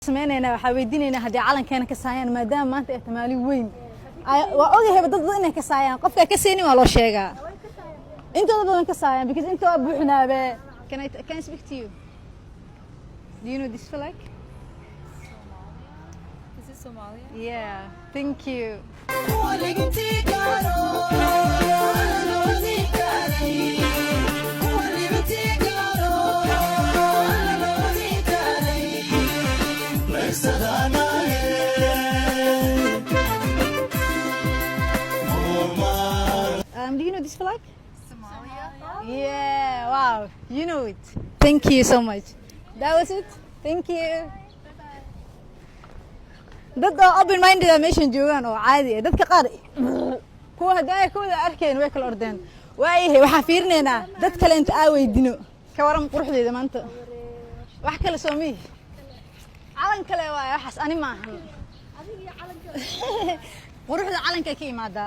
سمعنا وحاويديننا هدي علن كان كسايان مادام ما أنت احتمالي وين وأوجه بدل إنه كسايان قفك كسيني ولا شيء أنتوا بدون كسايان because أنتوا أبوحنا ب can I speak to you? Do you know this flag? Is it Somalia? Yeah, thank you. Do you know this flag? Somalia? Yeah, wow, you know it. Thank you so much. That was it. Thank you. dad open minded meeshan joogan oo caadi ah dadka qaar kuwa haday kuwada arkeen way kala ordeen waayahay waxa fiirneena dad kale inta aa weydino ka waran quruxdeeda maanta wax kale soomii calan kale waay waxas ani ma ahan adiga calanka quruxda calanka ka imaada